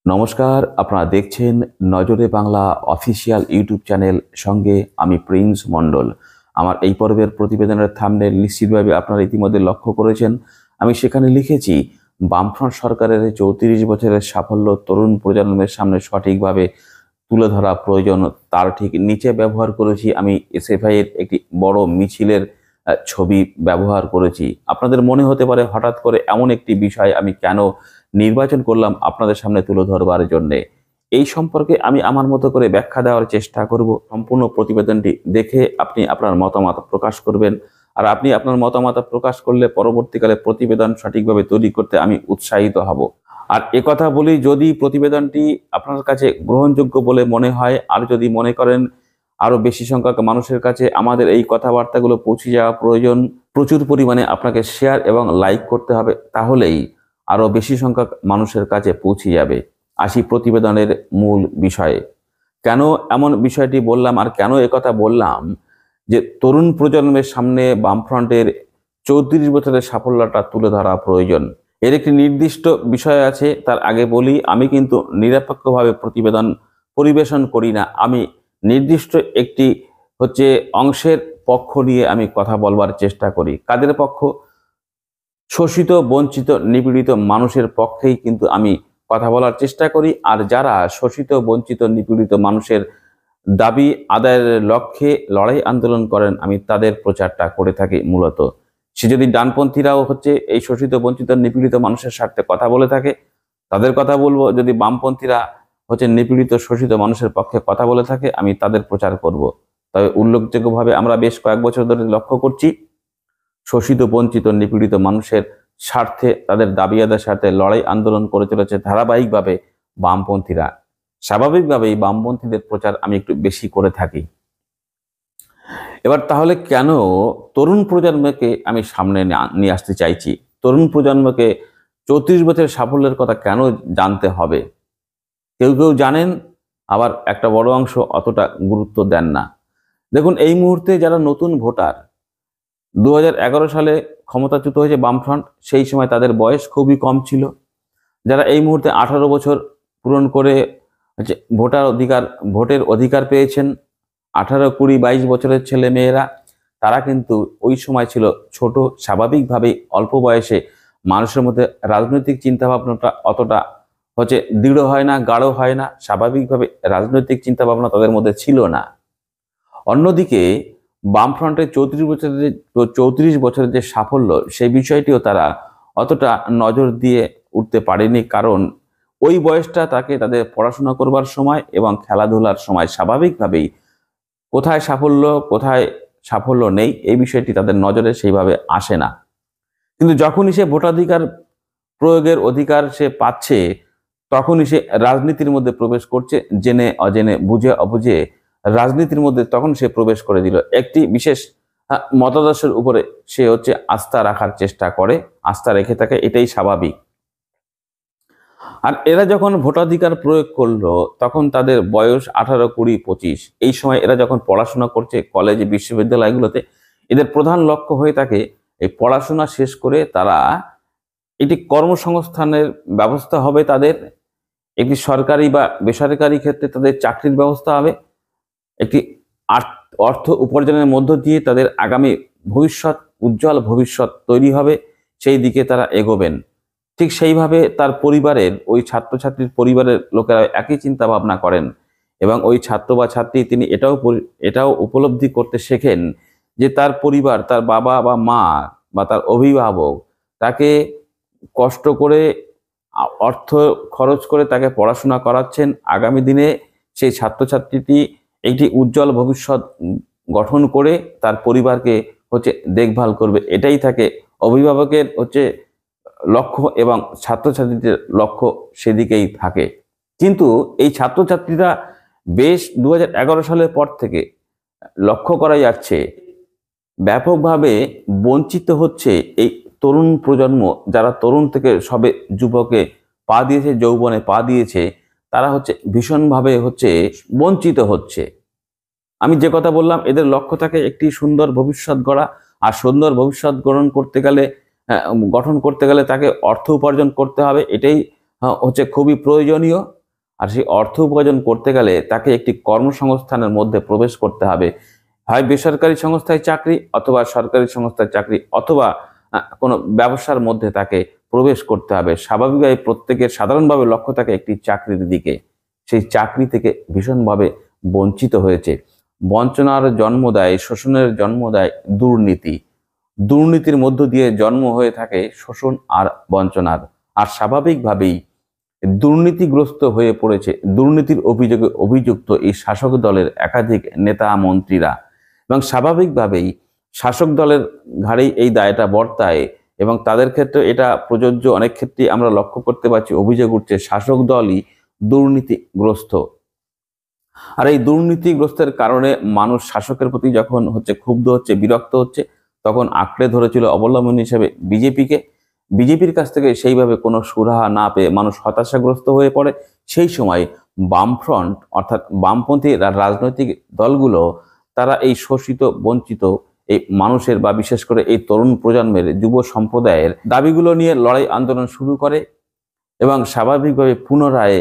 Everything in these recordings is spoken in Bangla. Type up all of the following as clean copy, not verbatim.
নমস্কার, আপনারা দেখছেন নজরে বাংলা অফিসিয়াল ইউটিউব চ্যানেল। সঙ্গে আমি প্রিন্স মণ্ডল। আমার এই পর্বের প্রতিবেদনের থাম্বনেল নিশ্চিতভাবে আপনারা ইতিমধ্যে লক্ষ্য করেছেন। আমি সেখানে লিখেছি, বামফ্রন্ট সরকারের 34 বছরের সাফল্য তরুণ প্রজন্মের সামনে সঠিকভাবে তুলে ধরা প্রয়োজন। তার ঠিক নিচে ব্যবহার করেছি আমি এসএফআই এর একটি বড় মিছিলের ছবি ব্যবহার করেছি। আপনাদের মনে হতে পারে হঠাৎ করে এমন একটি বিষয় আমি কেন নির্বাচন করলাম আপনাদের সামনে তুলে ধরবার জন্যে। এই সম্পর্কে আমি আমার মতো করে ব্যাখ্যা দেওয়ার চেষ্টা করব। সম্পূর্ণ প্রতিবেদনটি দেখে আপনি আপনার মতামত প্রকাশ করবেন। আর আপনি আপনার মতামত প্রকাশ করলে পরবর্তীকালে প্রতিবেদন সঠিকভাবে তৈরি করতে আমি উৎসাহিত হব। আর একথা বলি, যদি প্রতিবেদনটি আপনার কাছে গ্রহণযোগ্য বলে মনে হয়, আর যদি মনে করেন আরো বেশি সংখ্যক মানুষের কাছে আমাদের এই কথাবার্তাগুলো পৌঁছে যাওয়া প্রয়োজন, প্রচুর পরিমাণে আপনাকে শেয়ার এবং লাইক করতে হবে, তাহলেই আরো বেশি সংখ্যক মানুষের কাছে পৌঁছে যাবে। আসি প্রতিবেদনের মূল বিষয়ে। কেন এমন বিষয়টি বললাম আর কেন একথা বললাম যে তরুণ প্রজন্মের সামনে বামফ্রন্টের 34 বছরের সাফল্যটা তুলে ধরা প্রয়োজন। এর একটি নির্দিষ্ট বিষয় আছে। তার আগে বলি, আমি কিন্তু নিরপেক্ষভাবে প্রতিবেদন পরিবেশন করি না। আমি নির্দিষ্ট একটি অংশের পক্ষ নিয়ে আমি কথা বলবার চেষ্টা করি। কাদের পক্ষ? শোষিত, বঞ্চিত, নিপীড়িত মানুষের পক্ষেই কিন্তু আমি কথা বলার চেষ্টা করি। আর যারা শোষিত, বঞ্চিত, নিপীড়িত মানুষের দাবি আদায়ের লক্ষ্যে লড়াই আন্দোলন করেন, আমি তাদের প্রচারটা করে থাকি মূলত। সে যদি ডানপন্থীরাও এই শোষিত, বঞ্চিত, নিপীড়িত মানুষের স্বার্থে কথা বলে থাকে, তাদের কথা বলবো। যদি বামপন্থীরা নিপীড়িত, শোষিত মানুষের পক্ষে কথা বলে থাকে, আমি তাদের প্রচার করব। তবে উল্লেখযোগ্যভাবে আমরা বেশ কয়েক বছর ধরে লক্ষ্য করছি, শোষিত, বঞ্চিত, নিপীড়িত মানুষের স্বার্থে, তাদের দাবি আদায়ের স্বার্থে লড়াই আন্দোলন করে চলেছে ধারাবাহিকভাবে বামপন্থীরা। স্বাভাবিকভাবেই বামপন্থীদের প্রচার আমি একটু বেশি করে থাকি। এবার তাহলে কেন তরুণ প্রজন্মকে আমি সামনে নিয়ে আসতে চাইছি? তরুণ প্রজন্মকে 34 বছরের সাফল্যের কথা কেন জানতে হবে? কেউ কেউ জানেন, আবার একটা বড় অংশ অতটা গুরুত্ব দেন না। দেখুন, এই মুহূর্তে যারা নতুন ভোটার, 2011 সালে ক্ষমতাচ্যুত হয়েছে বামফ্রন্ট, সেই সময় তাদের বয়স খুবই কম ছিল। যারা এই মুহূর্তে 18 বছর পূরণ করে ভোটের অধিকার পেয়েছেন, 18, 20, 22 বছরের ছেলে মেয়েরা, তারা কিন্তু ওই সময় ছিল ছোট। স্বাভাবিকভাবেই অল্প বয়সে মানুষের মধ্যে রাজনৈতিক চিন্তাভাবনাটা অতটা দৃঢ় হয় না, গাঢ় হয় না। স্বাভাবিকভাবে রাজনৈতিক চিন্তাভাবনা তাদের মধ্যে ছিল না। অন্যদিকে বামফ্রন্টের 34 বছরের যে সাফল্য, সেই বিষয়টিও তারা অতটা নজর দিয়ে উঠতে পারেনি। কারণ ওই বয়সটা তাদের পড়াশোনা করবার সময় এবং খেলাধুলার সময়। স্বাভাবিকভাবেই কোথায় সাফল্য নেই, এই বিষয়টি তাদের নজরে সেইভাবে আসে না। কিন্তু যখনই সে ভোটাধিকার প্রয়োগের অধিকার সে পাচ্ছে, তখনই সে রাজনীতির মধ্যে প্রবেশ করছে। জেনে অজেনে, বুঝে অবুঝে রাজনীতির মধ্যে তখন সে প্রবেশ করে দিল। একটি বিশেষ মতাদর্শের উপরে সে আস্থা রাখার চেষ্টা করে, আস্থা রেখে থাকে, এটাই স্বাভাবিক। আর এরা যখন ভোটাধিকার প্রয়োগ করলো, তখন তাদের বয়স 18, 20, 25। এই সময় এরা যখন পড়াশোনা করছে কলেজ, বিশ্ববিদ্যালয়গুলোতে, এদের প্রধান লক্ষ্য হয়ে থাকে এই পড়াশোনা শেষ করে তারা একটি কর্মসংস্থানের ব্যবস্থা হবে, তাদের একটি সরকারি বা বেসরকারি ক্ষেত্রে তাদের চাকরির ব্যবস্থা হবে, একটি অর্থ উপার্জনের মধ্য দিয়ে তাদের আগামী ভবিষ্যৎ, উজ্জ্বল ভবিষ্যৎ তৈরি হবে। সেই দিকে তারা এগোবেন। ঠিক সেইভাবে তার পরিবারের, ওই ছাত্রছাত্রীর পরিবারের লোকেরা একই চিন্তা ভাবনা করেন। এবং ওই ছাত্র বা ছাত্রী তিনি এটাও উপলব্ধি করতে শেখেন যে তার পরিবার, তার বাবা বা মা বা তার অভিভাবক তাকে কষ্ট করে অর্থ খরচ করে তাকে পড়াশোনা করাচ্ছেন। আগামী দিনে সেই ছাত্রছাত্রীটি একটি উজ্জ্বল ভবিষ্যৎ গঠন করে তার পরিবারকে দেখভাল করবে। এটাই থাকে অভিভাবকের লক্ষ্য এবং ছাত্রছাত্রীদের লক্ষ্য সেদিকেই থাকে। কিন্তু এই ছাত্রছাত্রীরা বেশ 2011 সালের পর থেকে লক্ষ্য করা যাচ্ছে ব্যাপকভাবে বঞ্চিত হচ্ছে এই তরুণ প্রজন্ম। যারা তরুণ থেকে সবে যুবকে পা দিয়েছে, যৌবনে পা দিয়েছে, তারা ভীষণভাবে বঞ্চিত হচ্ছে। আমি যে কথা বললাম, এদের লক্ষ্য থাকে একটি সুন্দর ভবিষ্যৎ গড়া। আর সুন্দর ভবিষ্যৎ গঠন করতে গেলে তাকে অর্থ উপার্জন করতে হবে। এটাই খুবই প্রয়োজনীয়। আর সেই অর্থ উপার্জন করতে গেলে তাকে একটি কর্মসংস্থানের মধ্যে প্রবেশ করতে হবে, হয় বেসরকারি সংস্থায় চাকরি অথবা সরকারি সংস্থায় চাকরি অথবা কোনো ব্যবসার মধ্যে তাকে প্রবেশ করতে হবে। স্বাভাবিকভাবে প্রত্যেকের সাধারণভাবে লক্ষ্য থাকে একটি চাকরির দিকে। সেই চাকরি থেকে ভীষণভাবে বঞ্চিত হয়েছে। বঞ্চনার জন্ম দেয়, শোষণের জন্ম দেয় দুর্নীতি। দুর্নীতির মধ্য দিয়ে জন্ম হয়ে থাকে শোষণ আর বঞ্চনার। আর স্বাভাবিকভাবেই দুর্নীতিগ্রস্ত হয়ে পড়েছে, দুর্নীতির অভিযোগে অভিযুক্ত এই শাসক দলের একাধিক নেতা মন্ত্রীরা, এবং স্বাভাবিকভাবেই শাসক দলের ঘাড়েই এই দায়টা বর্তায় এবং তাদের ক্ষেত্রে এটা প্রযোজ্য। অনেক ক্ষেত্রেই আমরা লক্ষ্য করতে পারছি, অভিযোগ উঠছে শাসক দলই দুর্নীতিগ্রস্ত। আর এই দুর্নীতিগ্রস্তের কারণে মানুষ শাসকের প্রতি যখন ক্ষুব্ধ হচ্ছে, বিরক্ত হচ্ছে, তখন আঁকড়ে ধরেছিল অবলম্বন হিসেবে বিজেপিকে। বিজেপির কাছ থেকে সেইভাবে কোনো সুরাহা না পেয়ে মানুষ হতাশাগ্রস্ত হয়ে পড়ে। সেই সময় বামফ্রন্ট অর্থাৎ বামপন্থী রাজনৈতিক দলগুলো তারা এই শোষিত বঞ্চিত এই মানুষের বা বিশেষ করে এই তরুণ প্রজন্মের যুব সম্প্রদায়ের দাবিগুলো নিয়ে লড়াই আন্দোলন শুরু করে এবং স্বাভাবিকভাবে পুনরায়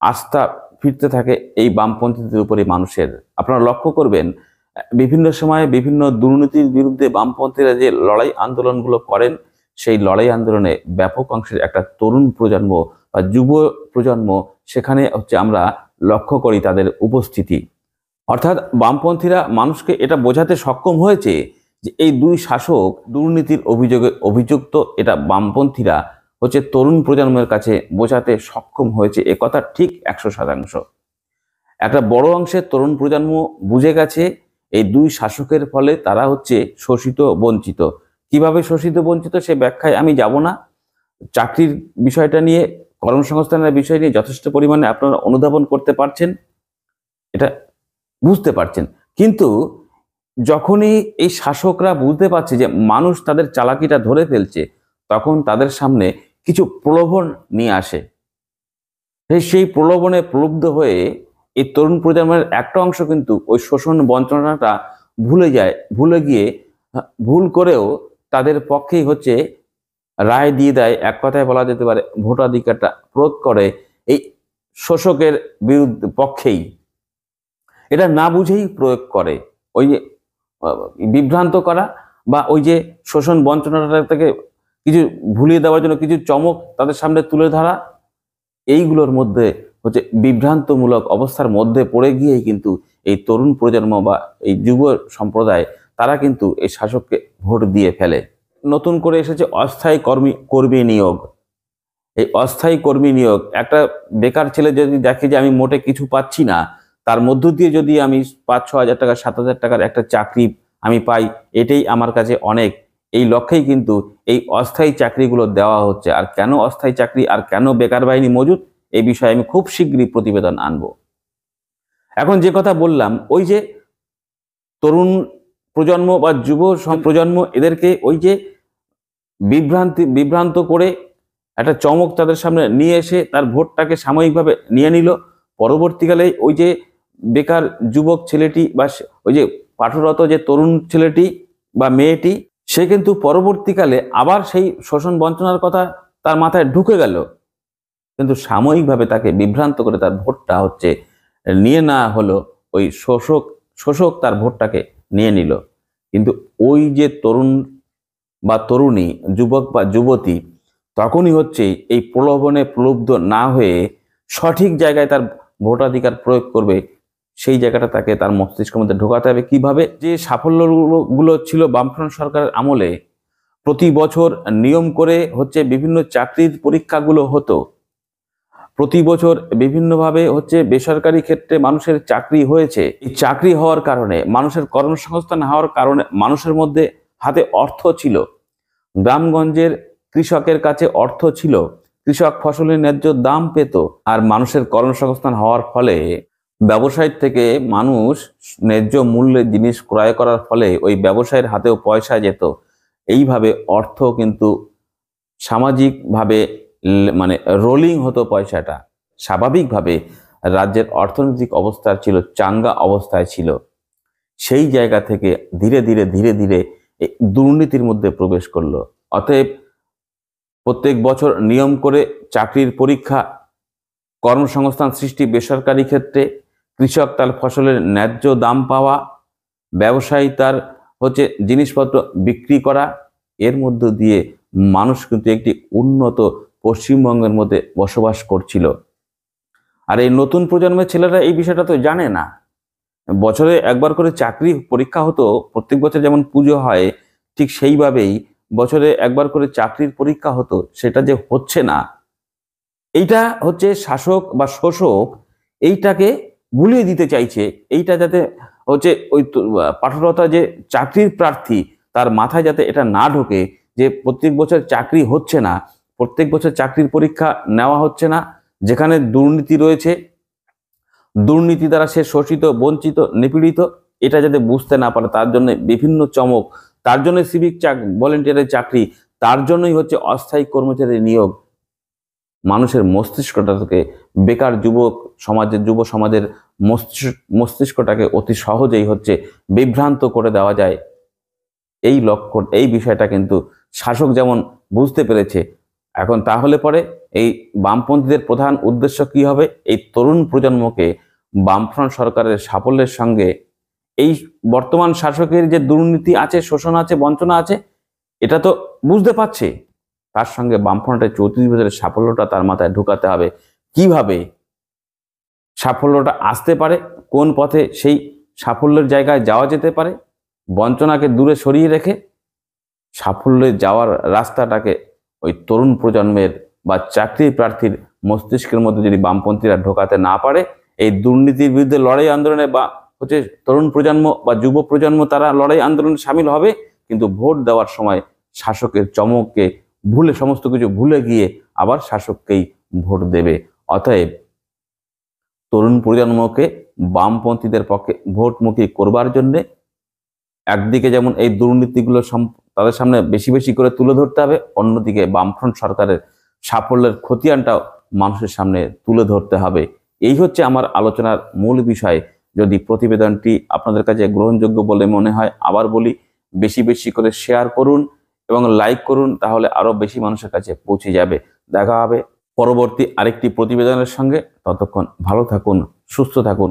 আস্থা ফিরতে থাকে এই বামপন্থীদের উপরে মানুষের। আপনারা লক্ষ্য করবেন বিভিন্ন সময়ে বিভিন্ন দুর্নীতির বিরুদ্ধে বামপন্থীরা যে লড়াই আন্দোলনগুলো করেন, সেই লড়াই আন্দোলনে ব্যাপক অংশের একটা তরুণ প্রজন্ম বা যুব প্রজন্ম সেখানে আমরা লক্ষ্য করি তাদের উপস্থিতি। অর্থাৎ বামপন্থীরা মানুষকে এটা বোঝাতে সক্ষম হয়েছে যে এই দুই শাসক দুর্নীতির অভিযোগে অভিযুক্ত। এটা বামপন্থীরা তরুণ প্রজন্মের কাছে বোঝাতে সক্ষম হয়েছে, এ কথা ঠিক 100%। একটা বড় অংশের তরুণ প্রজন্ম বুঝে গেছে এই দুই শাসকের ফলে তারা শোষিত বঞ্চিত। কিভাবে শোষিত বঞ্চিত সে ব্যাখ্যায় আমি যাব না। চাকরির বিষয়টা নিয়ে, কর্মসংস্থানের বিষয় নিয়ে যথেষ্ট পরিমাণে আপনারা অনুধাবন করতে পারছেন, এটা বুঝতে পারছেন। কিন্তু যখনই এই শাসকরা বুঝতে পারছে যে মানুষ তাদের চালাকিটা ধরে ফেলছে, তখন তাদের সামনে কিছু প্রলোভন নিয়ে আসে। সেই প্রলোভনে প্রলুব্ধ হয়ে এই তরুণ প্রজন্মের একটা অংশ কিন্তু ওই শোষণ বঞ্চনাটা ভুলে যায়, ভুলে গিয়ে ভুল করেও তাদের পক্ষেই রায় দিয়ে দেয়। এক কথায় বলা যেতে পারে ভোটাধিকারটা প্রয়োগ করে এই শোষকের বিরুদ্ধে পক্ষেই। এটা না বুঝেই প্রয়োগ করে, ওই যে বিভ্রান্ত করা বা ওই যে শোষণ বঞ্চনাটা থেকে কিছু ভুলিয়ে দেওয়ার জন্য কিছু চমক তাদের সামনে তুলে ধরা, এইগুলোর মধ্যে বিভ্রান্তমূলক অবস্থার মধ্যে পড়ে গিয়েই কিন্তু এই তরুণ প্রজন্ম বা এই যুব সম্প্রদায় তারা কিন্তু এই শাসককে ভোট দিয়ে ফেলে। নতুন করে এসেছে অস্থায়ী কর্মী নিয়োগ। এই অস্থায়ী কর্মী নিয়োগ, একটা বেকার ছেলে যদি দেখে যে আমি মোটে কিছু পাচ্ছি না, তার মধ্য দিয়ে যদি আমি 5-6 হাজার টাকা 7 হাজার টাকার একটা চাকরি আমি পাই, এটাই আমার কাছে অনেক। এই লক্ষ্যেই কিন্তু এই অস্থায়ী চাকরিগুলো দেওয়া হচ্ছে। আর কেন অস্থায়ী চাকরি আর কেন বেকার বাহিনী মজুদ, এই বিষয়ে আমি খুব শীঘ্রই প্রতিবেদন আনবো। এখন যে কথা বললাম, ওই যে তরুণ প্রজন্ম বা যুব প্রজন্ম এদেরকে ওই যে বিভ্রান্ত করে একটা চমক তাদের সামনে নিয়ে এসে তার ভোটটাকে সাময়িকভাবে নিয়ে নিল। পরবর্তীকালে ওই যে বেকার যুবক ছেলেটি বা ওই যে পাঠরত যে তরুণ ছেলেটি বা মেয়েটি, সে কিন্তু পরবর্তীকালে আবার সেই শোষণ বঞ্চনার কথা তার মাথায় ঢুকে গেল, কিন্তু সাময়িকভাবে তাকে বিভ্রান্ত করে তার ভোটটা নিয়ে নেওয়া হলো। ওই শোষক তার ভোটটাকে নিয়ে নিল। কিন্তু ওই যে তরুণ বা তরুণী, যুবক বা যুবতী, তখনই এই প্রলোভনে প্রলুব্ধ না হয়ে সঠিক জায়গায় তার ভোটাধিকার প্রয়োগ করবে। সেই জায়গাটা তাকে তার মস্তিষ্কের মধ্যে ঢোকাতে হবে। কিভাবে? যে সাফল্যগুলো ছিল বামফ্রন্ট সরকারের আমলে, প্রতি বছর নিয়ম করে বিভিন্ন চাকরির পরীক্ষাগুলো হতো। প্রতি বছর বিভিন্নভাবে বেসরকারি ক্ষেত্রে মানুষের চাকরি হয়েছে। এই চাকরি হওয়ার কারণে, মানুষের কর্মসংস্থান হওয়ার কারণে মানুষের মধ্যে হাতে অর্থ ছিল। গ্রামগঞ্জের কৃষকের কাছে অর্থ ছিল, কৃষক ফসলের ন্যায্য দাম পেত। আর মানুষের কর্মসংস্থান হওয়ার ফলে ব্যবসায়ীর থেকে মানুষ ন্যায্য মূল্যে জিনিস ক্রয় করার ফলে ওই ব্যবসায়ীর হাতেও পয়সা যেত। এইভাবে অর্থ কিন্তু সামাজিকভাবে রোলিং হতো পয়সাটা। স্বাভাবিকভাবে রাজ্যের অর্থনৈতিক অবস্থা ছিল চাঙ্গা অবস্থায় ছিল। সেই জায়গা থেকে ধীরে ধীরে দুর্নীতির মধ্যে প্রবেশ করলো। অতএব প্রত্যেক বছর নিয়ম করে চাকরির পরীক্ষা কর্মসংস্থান সৃষ্টি বেসরকারি ক্ষেত্রে, কৃষক তার ফসলের ন্যায্য দাম পাওয়া, ব্যবসায়ী তার জিনিসপত্র বিক্রি করা, এর মধ্য দিয়ে মানুষ কিন্তু একটি উন্নত পশ্চিমবঙ্গের মধ্যে বসবাস করছিল। আর এই নতুন প্রজন্মের ছেলেরা এই বিষয়টা তো জানে না। বছরে একবার করে চাকরি পরীক্ষা হতো, প্রত্যেক বছর যেমন পুজো হয় ঠিক সেইভাবেই বছরে একবার করে চাকরির পরীক্ষা হতো, সেটা যে হচ্ছে না, এইটা শাসক বা শোষক এইটাকে ভুলিয়ে দিতে চাইছে। এইটা যাতে ওই পাঠরতা যে চাকরির প্রার্থী তার মাথায় যাতে এটা না ঢোকে যে প্রত্যেক বছর চাকরি হচ্ছে না, প্রত্যেক বছর চাকরির পরীক্ষা নেওয়া হচ্ছে না, যেখানে দুর্নীতি রয়েছে, দুর্নীতি দ্বারা সে শোষিত, বঞ্চিত, নিপীড়িত, এটা যাতে বুঝতে না পারে, তার জন্য বিভিন্ন চমক, তার জন্য সিভিক ভলেন্টিয়ারের চাকরি, তার জন্যই অস্থায়ী কর্মচারী নিয়োগ। মানুষের মস্তিষ্কটাকে, বেকার যুব সমাজের মস্তিষ্কটাকে অতি সহজেই বিভ্রান্ত করে দেওয়া যায়। এই লক্ষণ, এই বিষয়টা কিন্তু শাসক যেমন বুঝতে পেরেছে। এখন তাহলে পরে এই বামপন্থীদের প্রধান উদ্দেশ্য কি হবে? এই তরুণ প্রজন্মকে বামফ্রন্ট সরকারের সাফল্যের সঙ্গে এই বর্তমান শাসকের যে দুর্নীতি আছে, শোষণ আছে, বঞ্চনা আছে, এটা তো বুঝতে পারছে, তার সঙ্গে বামফ্রন্টের 34 বছরের সাফল্যটা তার মাথায় ঢোকাতে হবে। কিভাবে সাফল্যটা আসতে পারে, কোন পথে সেই সাফল্যের জায়গায় যাওয়া যেতে পারে, বঞ্চনাকে দূরে সরিয়ে রেখে সাফল্যে যাওয়ার রাস্তাটাকে ওই তরুণ প্রজন্মের বা চাকরি প্রার্থীর মস্তিষ্কের মধ্যে যদি বামপন্থীরা ঢোকাতে না পারে, এই দুর্নীতির বিরুদ্ধে লড়াই আন্দোলনে বা তরুণ প্রজন্ম বা যুব প্রজন্ম তারা লড়াই আন্দোলনে সামিল হবে, কিন্তু ভোট দেওয়ার সময় শাসকের চমককে ভুলে, সমস্ত কিছু ভুলে গিয়ে আবার শাসককেই ভোট দেবে। অতএব তরুণ প্রজন্মকে বামপন্থীদের পক্ষে ভোটমুখী করবার জন্যে একদিকে যেমন এই দুর্নীতিগুলো তাদের সামনে বেশি বেশি করে তুলে ধরতে হবে, অন্যদিকে বামফ্রন্ট সরকারের সাফল্যের খতিয়ানটাও মানুষের সামনে তুলে ধরতে হবে। এই আমার আলোচনার মূল বিষয়। যদি প্রতিবেদনটি আপনাদের কাছে গ্রহণযোগ্য বলে মনে হয়, আবার বলি, বেশি বেশি করে শেয়ার করুন এবং লাইক করুন, তাহলে আরো বেশি মানুষের কাছে পৌঁছে যাবে। দেখা হবে পরবর্তী আরেকটি প্রতিবেদনের সঙ্গে। ততক্ষণ ভালো থাকুন, সুস্থ থাকুন।